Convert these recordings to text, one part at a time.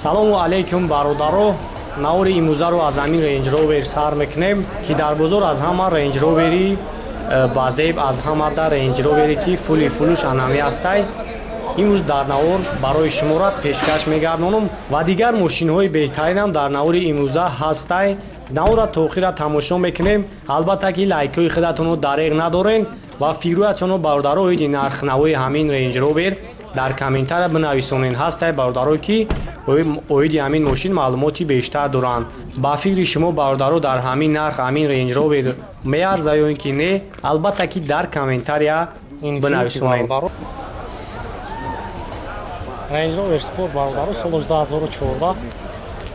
салому алейкум бародаро. навори имрӯзаро аз ҳамин Range Rover сар мекунем ки дар бозор аз ҳама Range Rover ба зеб аз ҳамада Range Rover ки фули фулуш анами ҳастай имрӯз дар навор барои шуморо пешкаш мегардонам ва дигар мошинҳои беҳтаринам дар навори имрӯза ҳастай. навора то охира тамошо мекунем. албатта ки лайкҳои худатонро дареғ надорен ва фикрҳоятонро бародаро оиди нархнавои ҳамин Range Rover дар комментария бинависонен. ҳастай бародаро ки оиди ҳамин мошин маълумоти бештар доранд. ба фикри шумо бародаро дар ҳамин нарх ҳамин Range Rover меарзад ё ин ки не? албатта ки дар комментария бинависонен. Range Rover Sport бародаро соли 2014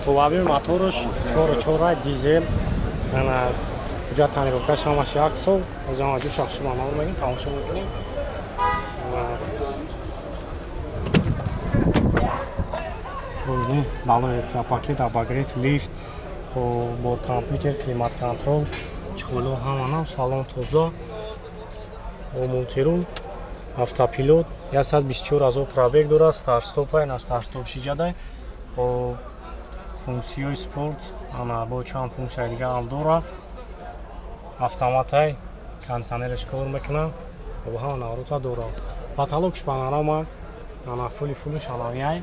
боваби мотораш 4.4 дизел ана ҷа танировкаш ҳамаш 1 сол озама ҷу шахши манавр мегин тамошо мекунем. балои пакет абагрет лифт бо компютер климат контрол чихоло ҳамана салон тоза монтирун автопилот 124 000 пробег дорад. старт-стопай на старт-стоп шиҷадай функсияи спорт ана бо чанд функсияи дигар ҳам дорад. автоматай кондиционераш кор мекунад бо ҳама наворота дорад. потолокш панорама ана фули фулуш анавияй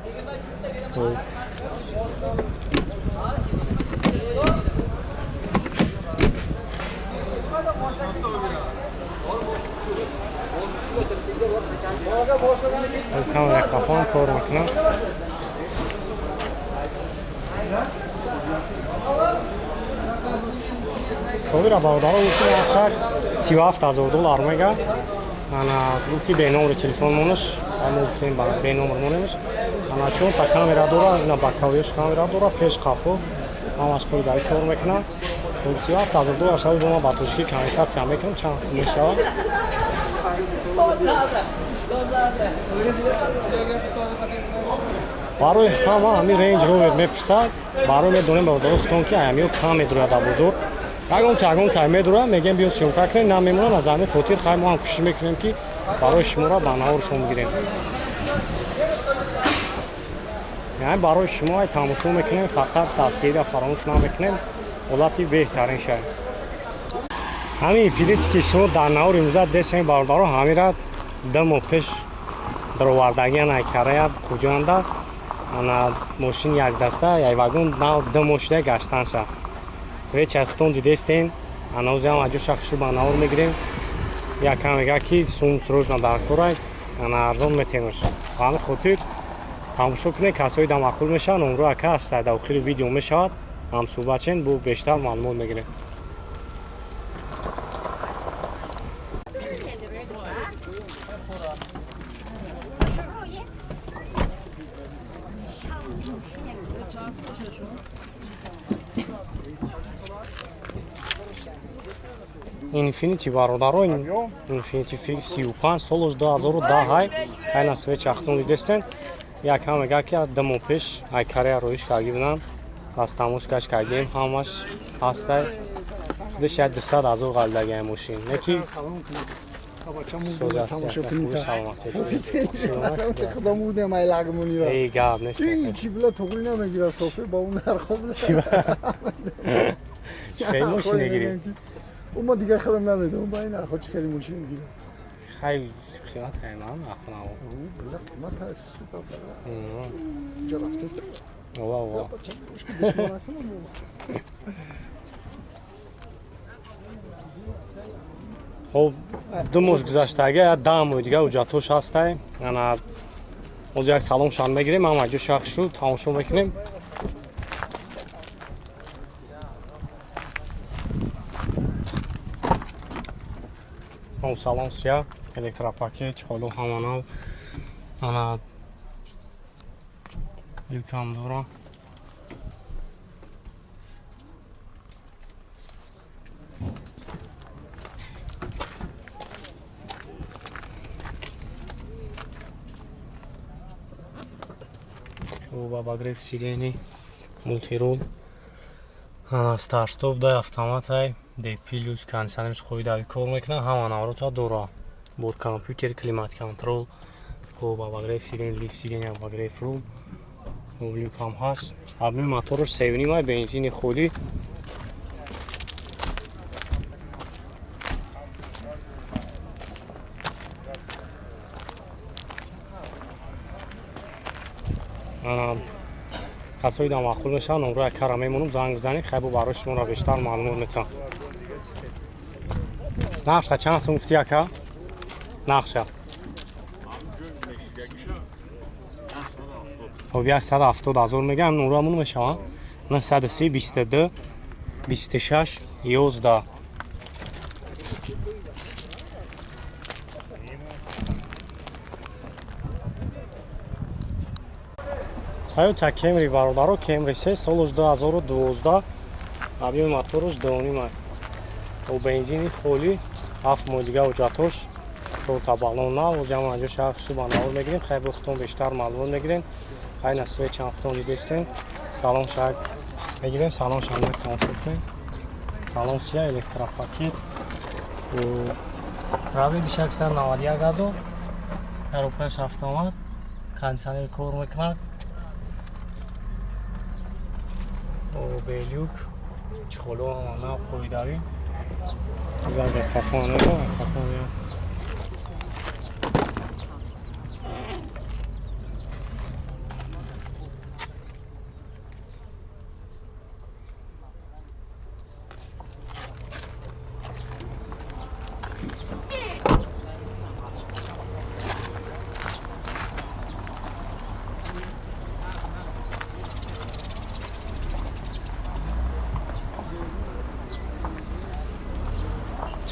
камера кафон кор мекунад. ковира бародаро гуфти масак $37,000 мега ана гуфти беномри телефонмонаш амуфтем ба беномр монемаш ана чун та камера дора ина бакавиёш камера дора пеш қафо ҳамаш қоидаи кор мекунад. $37,000 шаби бома ба тоҷики коммуникатсия мекунам чанд мешавад. барои ҳама ҳамин Range Rover мепурсад барои медонем бародаро худтон ки аямиё кам медурад дар бозор ягон тай медурад мегем биё сёмка кунем намемонад аз ҳамин хотир хай мо ҳам кӯшиш мекунем ки барои шуморо ба наворшон бигирем. яъне барои шумо тамошо мекунем фақат дастгирия фаромӯш намекунем ҳолати беҳтарин шавад. ҳамин филити ки шумо дар навори имрӯза дестем бародаро ҳамира 2 моҳ пеш даровардагия накарая куҷоанда ана мошин якдаста яйвагон 2 моҳ шуда гаштанша свечаи худтон дидестен анаози ҳам аҷо шахшу ба навор мегирем якам мега ки сум срочно дар корай ана арзон метемош. ба ҳамин хотир тамошо кунед касои да маъқул мешавад номро ака аста дар охири видео мешавад ҳамсӯҳбат чен бо бештар маълумот мегирем. Infiniti бародаро Infiniti Fix 35 соли 2010 ҳай айна свеча худтон дидестен якам мега ки 2 моҳ пеш айкарея роиш карди будам аз тамошгаш кардем ҳамаш ҳастай худи шаyd 200,000 галдагия мошин неки ما دیگه خودم نمیدونم با این نرخ خیلی ماشین میگیره خیلی قیمت نمیدونم نخونم والله قیمت هست سوپر جا رفته است واه خب 2 моҳ гузаштага 10 моҳ дига уҷратош ҳастай ана оз як саломшон мегирем ҳама ҷо шахс шуд тамошо мекунем. салон сия электропакет ҳоло ҳаманав ана юкам дора бабагреф сирени мултирол старт-стоп дай автоматай D+ кондиционерш қоидави кор мекунад ҳама наворота дора бор компютер климат контрол бо бабагреф сирен лифт сирен абагреф рул اولیوک هم هست. همین موتورش 7.5 بنزین خودی. کسایی دام معقول میشن نمره کارا میمونم زنگ بزنید خیلی برای شما را بیشتر معلومات میتونم. نقشه چند سوم گفتی اکا؟ نقشه خب 170,000 میگم نمره‌مون میشه 930 22 26 11 Toyota Camry برادرو Camry 3 سالش 2012 объем моторش 2.5 و بنزین خالی 7 ماه دیگه وجاتش تو تا بالون نه و جمع جو شخصی بانور میگیریم خیلی بختون بیشتر معلومات میگیریم خیلی نسبت چند بختون دیدستیم سالن شاید میگیریم سالن شامل ترانسپورت سالن سیاه الکترا پاکت و رابی بیشتر 91 گازو اروپاش автомат кондиционер کار میکنه و بیلیوک چخلو آنها پویداری دیگر به کافانه رو کافانه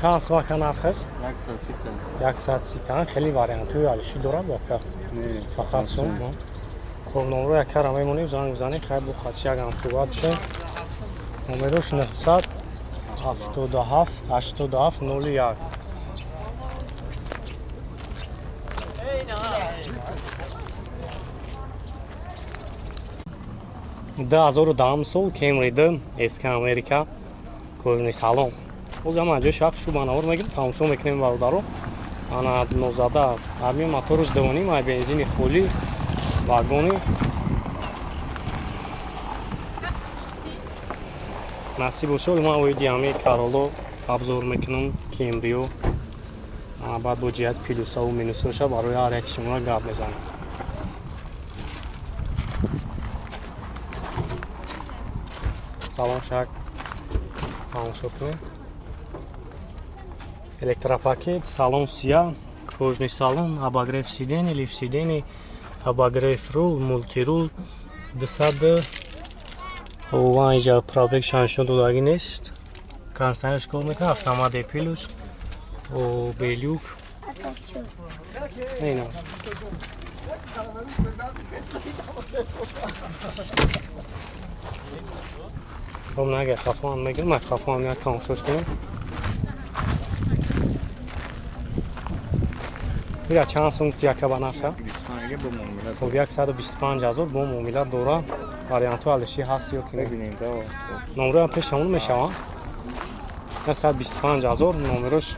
چند سوال نرخ است؟ 130 تا خیلی واریانت عالیشی داره باکر فقط سوم خب نمره یک کار میمونیم زنگ بزنید خیلی بو خاطی اگه صحبت بشه نمرش 977 87 01 2010 سال Camry دم اسک امریکا کجنی سالن او زمان جو شخص شو بانور میگیم تماشا میکنیم برادرو انا 19 همین موتورش 2.5 بنزین خالی واگونی نصیب شد ما ویدیومی کارولو ابزور میکنم کیمبریو بعد با جهت پلوسا و مینوسش برای هر یک شما گپ میزنم سلام شک تماشا کنیم Электропакет, салон сия, кожный салон, обогрев сидений, лифт сидений, обогрев рул, мультирул, десады, вон اینجا پرابک شانشون دوداگی نیست کانستانش کار میکنه автомат پلوس و بیلیوک اینا خب نگه خفان میگه من خفان میاد کامشوش کنم بیا چند سوم تیا که بنافشه؟ خب 125,000 با معاملات داره واریانتو علشی هست یا که نمره هم پیشمون میشه 125,000 نمرش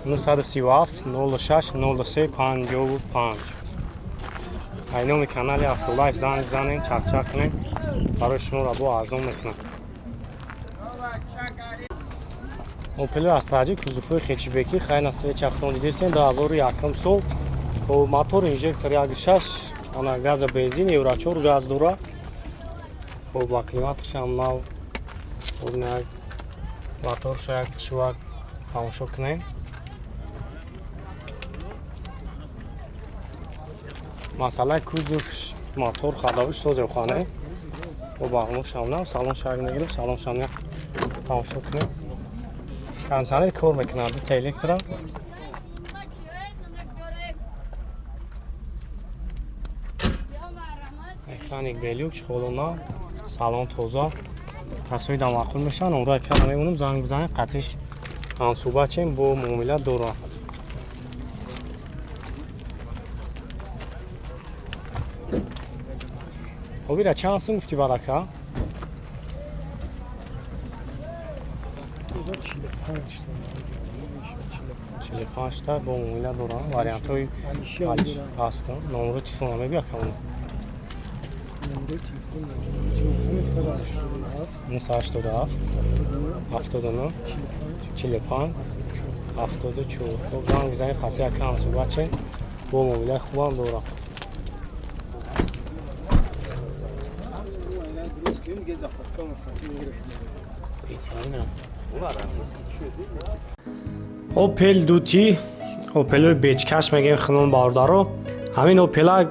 937 06 03 55 اینومی کانالی افتولایف زنگ بزنین چک چک کنین برای شما را با ارزان میکنم اوپل استراجی کوزوفوی خیچی بکی خیلی نسوی چختون دیدستین 2001 سال و موتور انژکتور 1.6 انا گاز بنزین یورا 4 گاز داره خب با کلیماتش هم ناو اون موتور شاید شواد تماشا کنین مسئله کوزوف موتور خداوش سوزه خانه و باقیمش هم ناو سالن شاید نگیریم سالن شاید تماشا کنین کانسانر کار میکنه دیت الکترا اکرانیک بیلیوک خولونا سالن توزا تصویر دام معقول میشن نمره کار میمونم زنگ بزنید قطعش هم صحبت چیم با معاملات داره خب بیره چند سن گفتی برکه 45 تا با معاملات داره واریانت های هست نمره تلفن بیا که номер телефона 987 987 79 45 74 خب زنگ بزنید خاطر کم صحبت چه با موبایل خوبم دورم اوپل دوتی اوپلوی بیچکش میگیم خانم باردارو همین اوپلا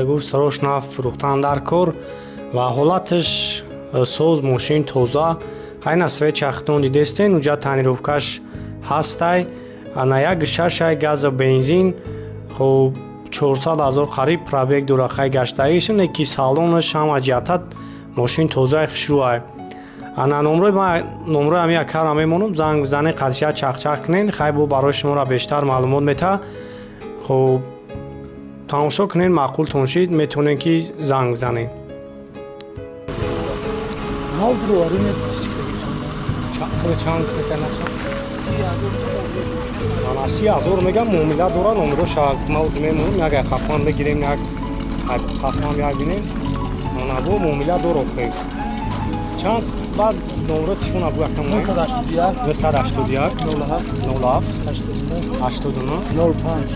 گوشت روش نفت فروختن در کار و حالتش سوز ماشین توزه خیلی سویچ اختون دیدستین اونجا تنیروفکش هسته انا یک شش گاز و بنزین خب 400,000 قریب پرابیگ دورخه گشته ایشون یکی سالونش هم اجیاتت ماشین توزه خشروه انا نمره همی اکر همه مونم زنگ بزنه قدشت چخ کنین خیلی بو برای شما را بیشتر معلومات میته خب تماشا کنین معقول تونشید میتونین که زنگ بزنین мал дуровари چند کسی نشد؟ 30,000 میگم معامله داره نمره شاید موضوع میمونیم یک خفان بگیریم یک خفان یک بینیم انا بو معامله داره خیلی چند بعد نمره تیفون ابو یکم مایم 281 07 89 05